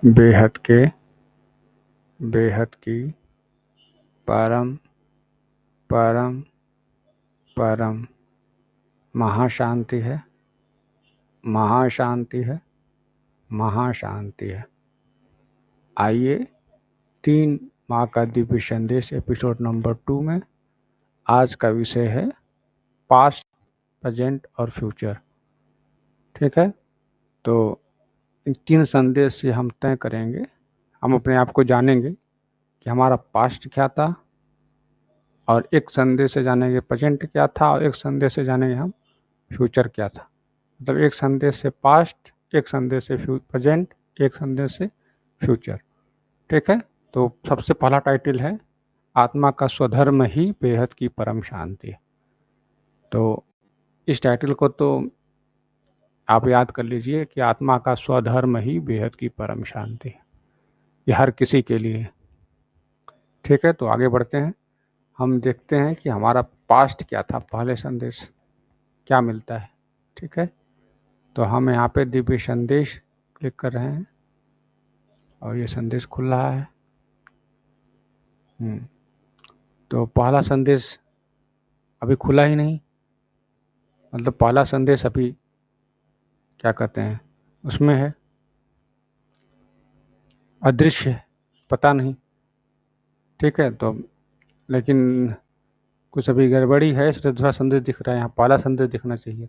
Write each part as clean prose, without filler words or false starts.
बेहद के, बेहद की, परम परम परम महाशांति है, महाशांति है, महाशांति है। आइए 3 माह का दिव्य संदेश एपिसोड नंबर 2 में आज का विषय है पास्ट, प्रेजेंट और फ्यूचर। ठीक है, तो इन 3 संदेश से हम तय करेंगे, हम अपने आप को जानेंगे कि हमारा पास्ट क्या था, और एक संदेश से जानेंगे प्रेजेंट क्या था, और एक संदेश से जानेंगे हम फ्यूचर क्या था। मतलब एक संदेश से पास्ट, एक संदेश से प्रेजेंट, एक संदेश से फ्यूचर। ठीक है, तो सबसे पहला टाइटल है आत्मा का स्वधर्म ही बेहद की परम शांति। तो इस टाइटल को तो आप याद कर लीजिए कि आत्मा का स्वधर्म ही बेहद की परम शांति, ये हर किसी के लिए। ठीक है, तो आगे बढ़ते हैं। हम देखते हैं कि हमारा पास्ट क्या था, पहले संदेश क्या मिलता है। ठीक है, तो हम यहाँ पे दिव्य संदेश क्लिक कर रहे हैं और ये संदेश खुल रहा है। तो पहला संदेश अभी खुला ही नहीं, मतलब पहला संदेश अभी क्या कहते हैं उसमें है अदृश्य है, पता नहीं। ठीक है, तो लेकिन कुछ अभी गड़बड़ी है, इसलिए दूसरा संदेश दिख रहा है। यहाँ पहला संदेश दिखना चाहिए।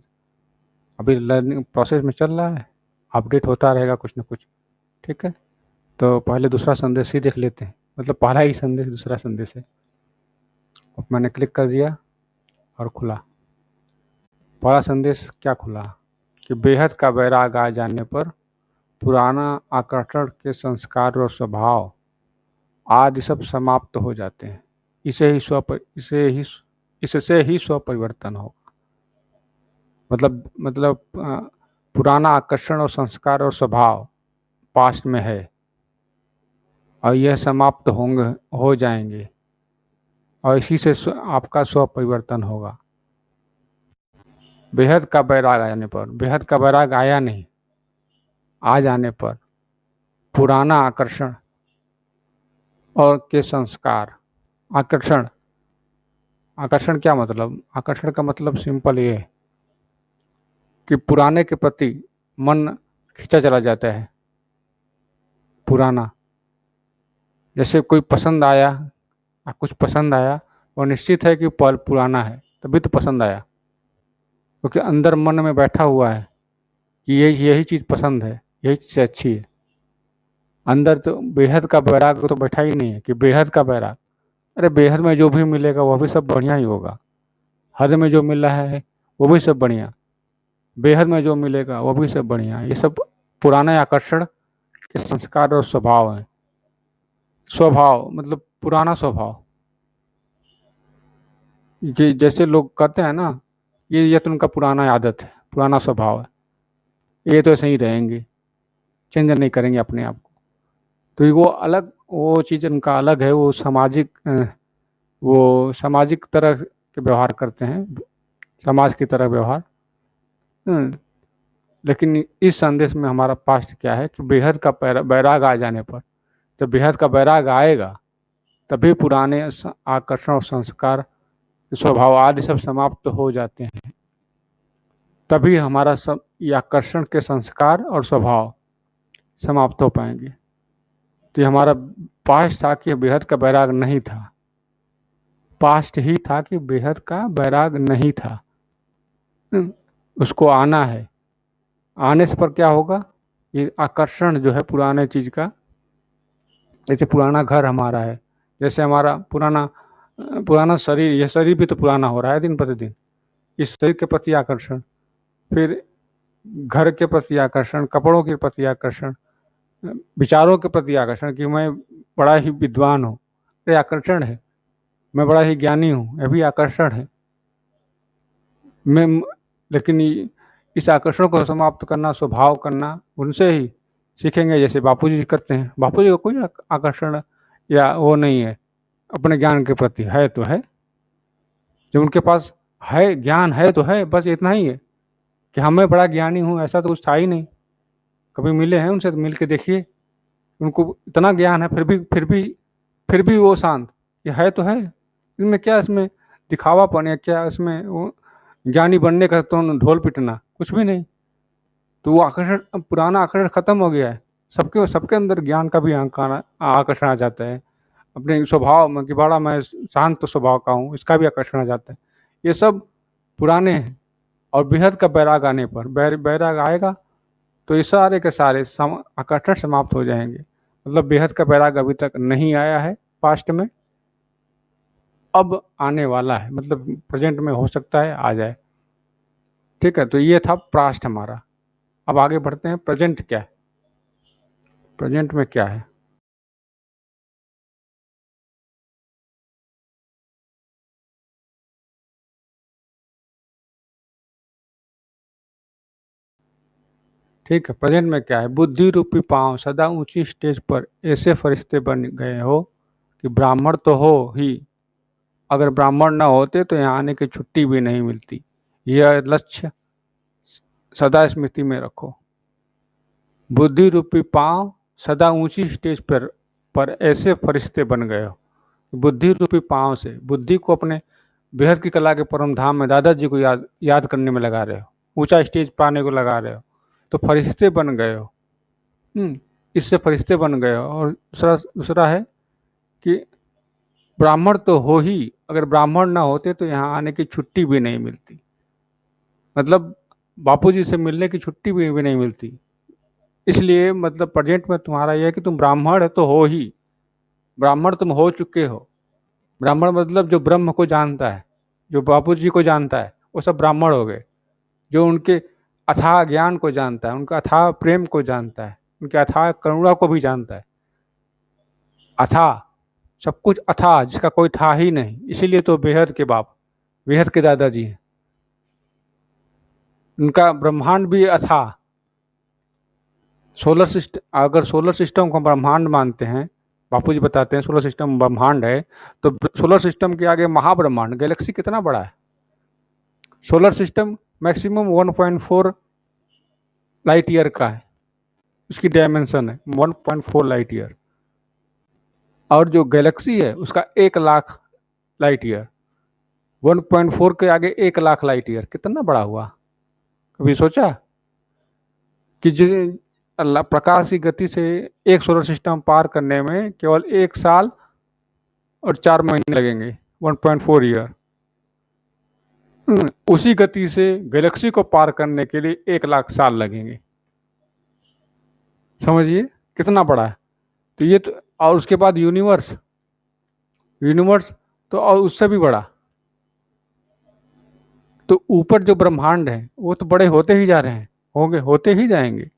अभी लर्निंग प्रोसेस में चल रहा है, अपडेट होता रहेगा कुछ ना कुछ। ठीक है, तो पहले दूसरा संदेश ही देख लेते हैं, मतलब पहला ही संदेश दूसरा संदेश है। अब मैंने क्लिक कर दिया और खुला। पहला संदेश क्या खुला कि बेहद का वैराग आ जाने पर पुराना आकर्षण के संस्कार और स्वभाव आदि सब समाप्त हो जाते हैं। इससे ही स्व परिवर्तन होगा। मतलब पुराना आकर्षण और संस्कार और स्वभाव पास्ट में है और यह समाप्त हो जाएंगे, और इसी से आपका स्व परिवर्तन होगा। बेहद का वैराग आ जाने पर, बेहद का वैराग आया नहीं, आ जाने पर पुराना आकर्षण और के संस्कार, आकर्षण, आकर्षण क्या मतलब? आकर्षण का मतलब सिंपल ये है कि पुराने के प्रति मन खींचा चला जाता है। पुराना, जैसे कोई पसंद आया, कुछ पसंद आया, और निश्चित है कि पुराना है, तभी तो पसंद आया, क्योंकि अंदर मन में बैठा हुआ है कि यही चीज़ पसंद है, यही चीज़ अच्छी है। अंदर तो बेहद का बैराग तो बैठा ही नहीं है कि बेहद का बैराग। अरे बेहद में जो भी मिलेगा वह भी सब बढ़िया ही होगा। हद में जो मिल रहा है वो भी सब बढ़िया, बेहद में जो मिलेगा वो भी सब बढ़िया। ये सब पुराने आकर्षण के संस्कार और स्वभाव हैं। स्वभाव मतलब पुराना स्वभाव, कि जैसे लोग कहते हैं ना, ये तो उनका पुराना आदत है, पुराना स्वभाव है, ये तो ऐसे ही रहेंगे, चेंज नहीं करेंगे अपने आप को। तो ये वो अलग, वो चीज़ उनका अलग है। वो सामाजिक तरह के व्यवहार करते हैं, समाज की तरह व्यवहार। लेकिन इस संदेश में हमारा पास्ट क्या है कि बेहद का बैराग आ जाने पर, जब बेहद का बैराग आएगा तभी पुराने आकर्षण और संस्कार, स्वभाव आदि सब समाप्त हो जाते हैं। तभी हमारा सब ये आकर्षण के संस्कार और स्वभाव समाप्त हो पाएंगे। तो ये हमारा पास्ट था कि बेहद का बैराग नहीं था, पास्ट ही था कि बेहद का बैराग नहीं था। उसको आना है। आने से पर क्या होगा, ये आकर्षण जो है पुराने चीज़ का, जैसे पुराना घर हमारा है, जैसे हमारा पुराना शरीर, यह शरीर भी तो पुराना हो रहा है दिन प्रतिदिन। इस शरीर के प्रति आकर्षण, फिर घर के प्रति आकर्षण, कपड़ों के प्रति आकर्षण, विचारों के प्रति आकर्षण कि मैं बड़ा ही विद्वान हूँ, ये आकर्षण है। मैं बड़ा ही ज्ञानी हूँ, यह भी आकर्षण है। लेकिन इस आकर्षण को समाप्त करना, स्वभाव करना उनसे ही सीखेंगे, जैसे बापूजी करते हैं। बापूजी का कोई आकर्षण या वो नहीं है अपने ज्ञान के प्रति, है तो है, जो उनके पास है ज्ञान है तो है, बस इतना ही है कि हमें बड़ा ज्ञानी हूँ, ऐसा तो कुछ था ही नहीं। कभी मिले हैं उनसे तो मिल के देखिए, उनको इतना ज्ञान है, फिर भी वो शांत। ये है तो है, इसमें क्या, इसमें दिखावापन है क्या, इसमें वो ज्ञानी बनने का तो ढोल पिटना कुछ भी नहीं। तो वो आकर्षण, अब पुराना आकर्षण खत्म हो गया है। सबके सबके अंदर ज्ञान का भी आकर्षण आ जाता है। अपने स्वभाव में कि बड़ा मैं शांत स्वभाव का हूँ, इसका भी आकर्षण आ जाता है। ये सब पुराने हैं। और बेहद का बैराग आने पर, बैराग आएगा तो ये सारे के सारे आकर्षण समाप्त हो जाएंगे। मतलब बेहद का बैराग अभी तक नहीं आया है पास्ट में, अब आने वाला है, मतलब प्रेजेंट में हो सकता है आ जाए। ठीक है, तो ये था पास्ट हमारा। अब आगे बढ़ते हैं, प्रेजेंट क्या है, प्रेजेंट में क्या है। ठीक है, प्रेजेंट में क्या है। बुद्धि रूपी पांव सदा ऊंची स्टेज पर ऐसे फरिश्ते बन गए हो कि ब्राह्मण तो हो ही, अगर ब्राह्मण ना होते तो यहाँ आने की छुट्टी भी नहीं मिलती। यह लक्ष्य सदा स्मृति में रखो। बुद्धि रूपी पांव सदा ऊंची स्टेज पर ऐसे फरिश्ते बन गए हो। बुद्धि रूपी पांव से बुद्धि को अपने बेहद की कला के परम धाम में दादाजी को याद करने में लगा रहे हो, ऊंचा स्टेज पाने को लगा रहे हो, तो फरिश्ते बन गए हो। इससे फरिश्ते बन गए हो। और दूसरा दूसरा है कि ब्राह्मण तो हो ही, अगर ब्राह्मण ना होते तो यहाँ आने की छुट्टी भी नहीं मिलती। मतलब बापूजी से मिलने की छुट्टी भी नहीं मिलती। इसलिए मतलब प्रेजेंट में तुम्हारा यह है कि तुम ब्राह्मण तो हो ही, ब्राह्मण तुम हो चुके हो। ब्राह्मण मतलब जो ब्रह्म को जानता है, जो बापूजी को जानता है, वो सब ब्राह्मण हो गए। जो उनके अथाह ज्ञान को जानता है, उनका अथाह प्रेम को जानता है, उनके अथाह करुणा को भी जानता है। अथाह, सब कुछ अथाह, जिसका कोई था ही नहीं। इसीलिए तो बेहद के बाप, बेहद के दादाजी हैं। उनका ब्रह्मांड भी अथाह। सोलर सिस्टम, अगर सोलर सिस्टम को ब्रह्मांड मानते हैं, बापू जी बताते हैं सोलर सिस्टम ब्रह्मांड है, तो सोलर सिस्टम के आगे महाब्रह्मांड गैलेक्सी कितना बड़ा है। Solar system maximum 1.4 light year का है, उसकी डायमेंशन है 1.4 लाइट ईयर। और जो गैलेक्सी है उसका 1 लाख लाइट ईयर। 1.4 के आगे 1 लाख लाइट ईयर कितना बड़ा हुआ। कभी सोचा कि जिस प्रकाश की गति से एक सोलर सिस्टम पार करने में केवल 1 साल और 4 महीने लगेंगे, 1.4 ईयर। उसी गति से गैलेक्सी को पार करने के लिए 1 लाख साल लगेंगे। समझिए कितना बड़ा है। तो ये तो, और उसके बाद यूनिवर्स, यूनिवर्स तो और उससे भी बड़ा। तो ऊपर जो ब्रह्मांड है वो तो बड़े होते ही जा रहे हैं, होंगे, होते ही जाएंगे।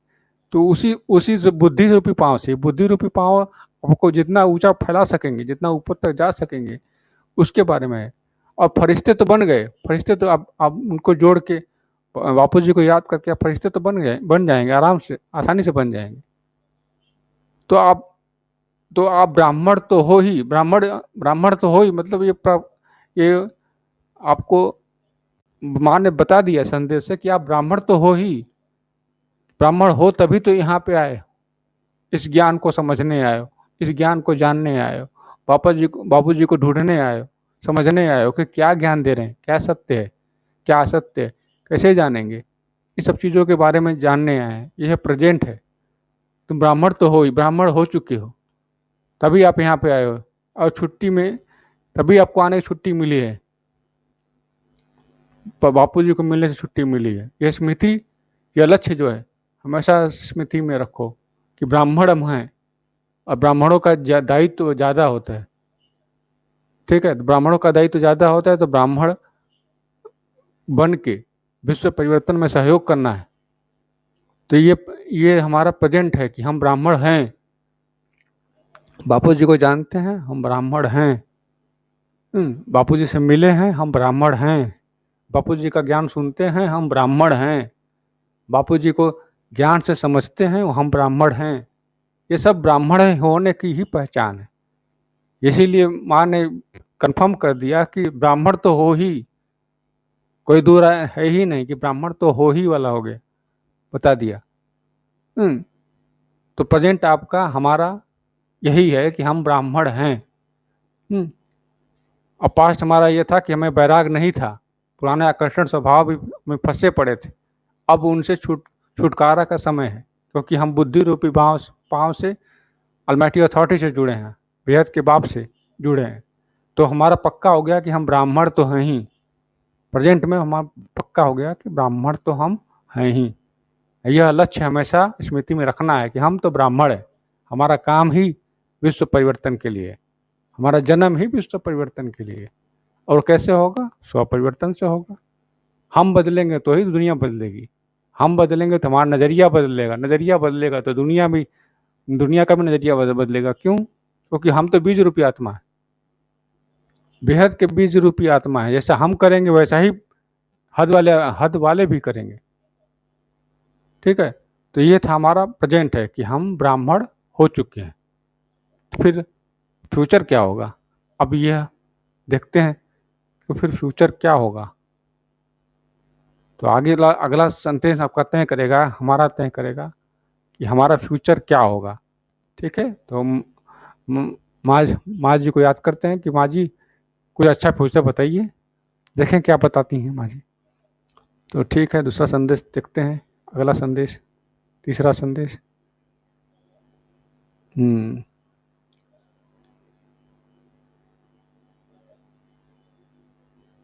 तो उसी उसी जो बुद्धि रूपी पाँव से, बुद्धि रूपी पाँव आपको जितना ऊंचा फैला सकेंगे, जितना ऊपर तक जा सकेंगे, उसके बारे में है। और फरिश्ते तो बन गए, फरिश्ते तो आप उनको जोड़ के बापू जी को याद करके आप फरिश्ते तो बन जाएंगे, आराम से आसानी से बन जाएंगे। तो आप ब्राह्मण तो हो ही, ब्राह्मण ब्राह्मण तो हो ही, मतलब ये आपको माँ ने बता दिया संदेश से कि आप ब्राह्मण तो हो ही। ब्राह्मण हो तभी तो यहाँ पे आए, इस ज्ञान को समझने आए हो, इस ज्ञान को जानने आए हो, बापू जी को ढूंढने आए हो, समझने आए हो कि क्या ज्ञान दे रहे हैं, क्या सत्य है, क्या असत्य है, कैसे जानेंगे। इस सब चीज़ों के बारे में जानने आए हैं। यह प्रेजेंट है। तुम ब्राह्मण तो हो ही, ब्राह्मण हो चुके हो, तभी आप यहाँ पे आए हो। और छुट्टी में, तभी आपको आने की छुट्टी मिली है, बापू जी को मिलने से छुट्टी मिली है। यह स्मृति, यह लक्ष्य जो है हमेशा स्मृति में रखो कि ब्राह्मण हम हैं, और ब्राह्मणों का दायित्व ज़्यादा होता है। ठीक है, तो ब्राह्मणों का दायित्व ज़्यादा होता है, तो ब्राह्मण बन के विश्व परिवर्तन में सहयोग करना है। तो ये हमारा प्रेजेंट है कि हम ब्राह्मण हैं, बापू जी को जानते हैं, हम ब्राह्मण हैं। बापू जी से मिले हैं, हम ब्राह्मण हैं। बापू जी का ज्ञान सुनते हैं, हम ब्राह्मण हैं। बापू जी को ज्ञान से समझते हैं, हम ब्राह्मण हैं। ये सब ब्राह्मण होने की ही पहचान है। इसीलिए माँ ने कंफर्म कर दिया कि ब्राह्मण तो हो ही, कोई दूर है ही नहीं कि ब्राह्मण तो हो ही वाला हो गया, बता दिया। तो प्रेजेंट आपका हमारा यही है कि हम ब्राह्मण हैं। और पास्ट हमारा ये था कि हमें वैराग नहीं था, पुराने आकर्षण स्वभाव में फंसे पड़े थे। अब उनसे छुटकारा का समय है, क्योंकि हम बुद्धि रूपी पाँव से अलमाइटी अथॉरिटी से जुड़े हैं, बेहद के बाप से जुड़े हैं। तो हमारा पक्का हो गया कि हम ब्राह्मण तो हैं ही। प्रेजेंट में हमारा पक्का हो गया कि ब्राह्मण तो हम हैं ही। यह लक्ष्य हमेशा स्मृति में रखना है कि हम तो ब्राह्मण हैं। हमारा काम ही विश्व परिवर्तन के लिए, हमारा जन्म ही विश्व परिवर्तन के लिए। और कैसे होगा? स्व परिवर्तन से होगा। हम बदलेंगे तो ही दुनिया बदलेगी। हम बदलेंगे तो हमारा नज़रिया बदलेगा, नज़रिया बदलेगा तो दुनिया का भी नज़रिया बदलेगा। क्यों? क्योंकि हम तो बीज रूपी आत्मा है, बेहद के बीज रूपी आत्मा है। जैसा हम करेंगे वैसा ही हद वाले भी करेंगे। ठीक है, तो ये था हमारा प्रेजेंट है कि हम ब्राह्मण हो चुके हैं। तो फिर फ्यूचर क्या होगा? अब यह देखते हैं कि फिर फ्यूचर क्या होगा। तो आगे अगला सेंटेंस आपका तय करेगा, हमारा तय करेगा कि हमारा फ्यूचर क्या होगा। ठीक है, तो माँ जी को याद करते हैं कि माँ जी कोई अच्छा फ्यूचर बताइए, देखें क्या बताती हैं माँ जी। तो ठीक है, दूसरा संदेश देखते हैं, अगला संदेश, तीसरा संदेश।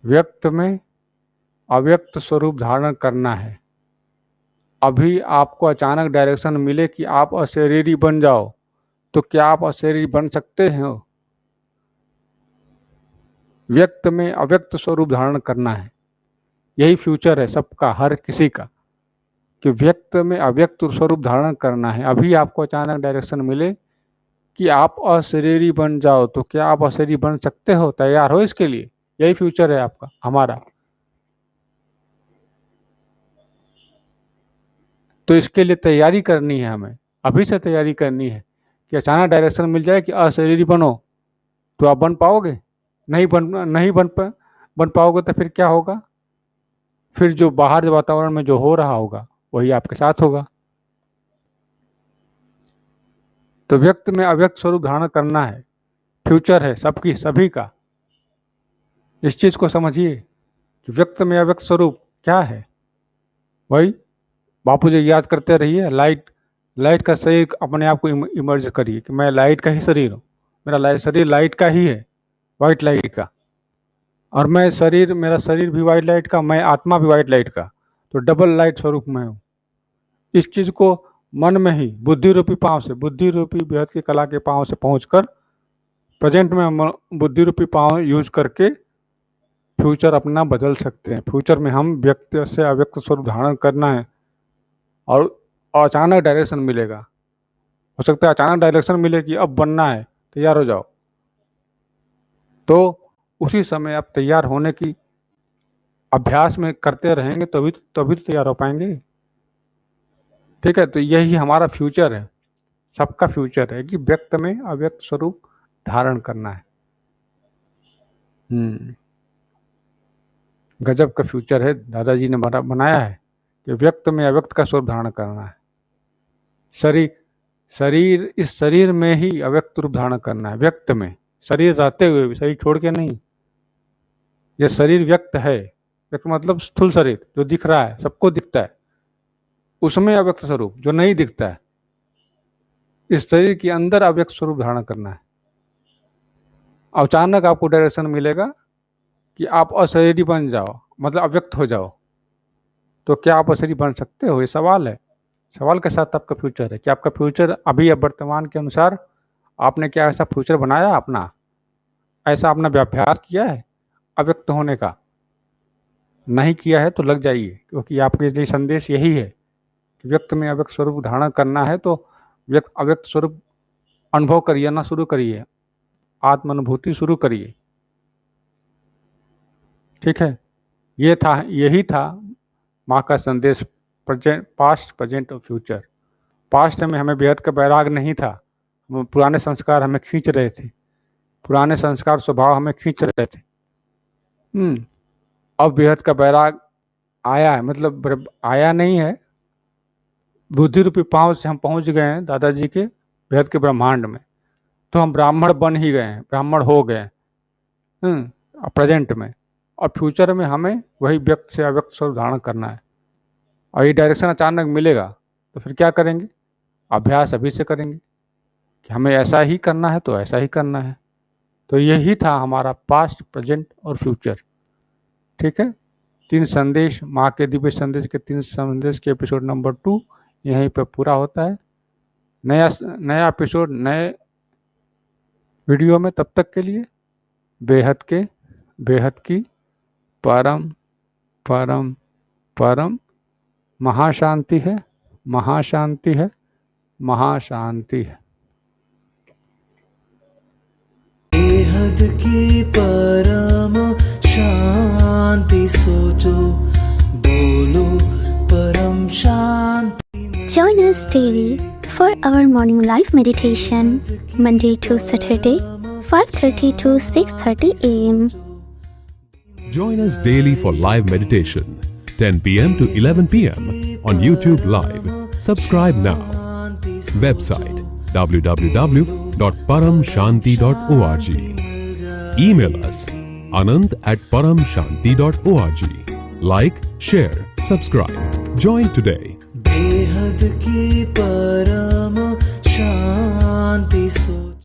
व्यक्त में अव्यक्त स्वरूप धारण करना है। अभी आपको अचानक डायरेक्शन मिले कि आप अशरीरी बन जाओ, तो क्या आप अशरीरी बन सकते हो? व्यक्त में अव्यक्त स्वरूप धारण करना है, यही फ्यूचर है सबका, हर किसी का, कि व्यक्त में अव्यक्त स्वरूप धारण करना है। अभी आपको अचानक डायरेक्शन मिले कि आप अशरीरी बन जाओ, तो क्या आप अशरीरी बन सकते हो? तैयार हो इसके लिए? यही फ्यूचर है आपका, हमारा। तो इसके लिए तैयारी करनी है, हमें अभी से तैयारी करनी है कि अचानक डायरेक्शन मिल जाए कि अशरीरी बनो, तो आप बन पाओगे? नहीं बन पाओगे तो फिर क्या होगा? फिर जो बाहर वातावरण में जो हो रहा होगा वही आपके साथ होगा। तो व्यक्त में अव्यक्त स्वरूप धारण करना है, फ्यूचर है सबकी, सभी का। इस चीज को समझिए कि व्यक्त में अव्यक्त स्वरूप क्या है। वही बापू जी याद करते रहिए, लाइट का शरीर अपने आप को इमर्ज करिए कि मैं लाइट का ही शरीर हूँ, मेरा शरीर लाइट का ही है, वाइट लाइट का। और मेरा शरीर भी वाइट लाइट का, मैं आत्मा भी वाइट लाइट का, तो डबल लाइट स्वरूप में हूँ। इस चीज को मन में ही बुद्धि रूपी पांव से, बुद्धि रूपी बेहद की कला के पांव से पहुंचकर प्रेजेंट में हम बुद्धि रूपी पांव यूज करके फ्यूचर अपना बदल सकते हैं। फ्यूचर में हम व्यक्त से अव्यक्त स्वरूप धारण करना है, और अचानक डायरेक्शन मिलेगा। हो सकता है अचानक डायरेक्शन मिले कि अब बनना है, तैयार हो जाओ, तो उसी समय आप तैयार होने की अभ्यास में करते रहेंगे, तभी तो तैयार हो पाएंगे। ठीक है, तो यही हमारा फ्यूचर है, सबका फ्यूचर है कि व्यक्त में अव्यक्त स्वरूप धारण करना है। गजब का फ्यूचर है दादाजी ने बनाया है कि व्यक्त में अव्यक्त का स्वरूप धारण करना है। इस शरीर में ही अव्यक्त रूप धारण करना है, व्यक्त में, शरीर रहते हुए भी, शरीर छोड़ के नहीं। यह शरीर व्यक्त है, व्यक्त मतलब स्थूल शरीर जो दिख रहा है, सबको दिखता है, उसमें अव्यक्त स्वरूप जो नहीं दिखता है, इस शरीर के अंदर अव्यक्त स्वरूप धारण करना है। अचानक आपको डायरेक्शन मिलेगा कि आप अशरीरी बन जाओ, मतलब अव्यक्त हो जाओ, तो क्या आप अशरीरी बन सकते हो? ये सवाल है। सवाल के साथ आपका फ्यूचर है कि आपका फ्यूचर अभी अब वर्तमान के अनुसार आपने क्या ऐसा फ्यूचर बनाया अपना, ऐसा आपने अभ्यास किया है अव्यक्त होने का? नहीं किया है तो लग जाइए, क्योंकि आपके लिए संदेश यही है कि व्यक्त में अव्यक्त स्वरूप धारण करना है। तो व्यक्त अव्यक्त स्वरूप अनुभव करिए ना, शुरू करिए, आत्म अनुभूति शुरू करिए। ठीक है, यही था माँ का संदेश, पास्ट प्रेजेंट और फ्यूचर। पास्ट में हमें बेहद का बैराग नहीं था, पुराने संस्कार हमें खींच रहे थे, पुराने संस्कार स्वभाव हमें खींच रहे थे। अब बेहद का बैराग आया है, मतलब आया नहीं है, बुद्धि रूपी पाँव से हम पहुंच गए हैं दादाजी के बेहद के ब्रह्मांड में, तो हम ब्राह्मण बन ही गए हैं, ब्राह्मण हो गए प्रेजेंट में। और फ्यूचर में हमें वही व्यक्त से अव्यक्त स्वरूप धारण करना है। और ये डायरेक्शन अचानक मिलेगा तो फिर क्या करेंगे? अभ्यास अभी से करेंगे कि हमें ऐसा ही करना है तो ऐसा ही करना है। तो यही था हमारा पास्ट, प्रेजेंट और फ्यूचर। ठीक है, 3 संदेश, माँ के दिव्य संदेश के 3 संदेश के एपिसोड नंबर 2 यहीं पे पूरा होता है। नया एपिसोड नए वीडियो में, तब तक के लिए बेहद की परम परम परम महाशांति है, महाशांति है, महाशांति है। बेहद की परम शांति सोचो, बोलो परम शांति। Join us daily for our morning live meditation, Monday to Saturday, 5:30 to 6:30 a.m. Join us daily for live meditation, 10 p.m. to 11 p.m. on YouTube Live. Subscribe now. Website www.paramshanti.org. Email us anant@paramshanti.org. Like, share, subscribe. Join today. बेहद की परम शांति सो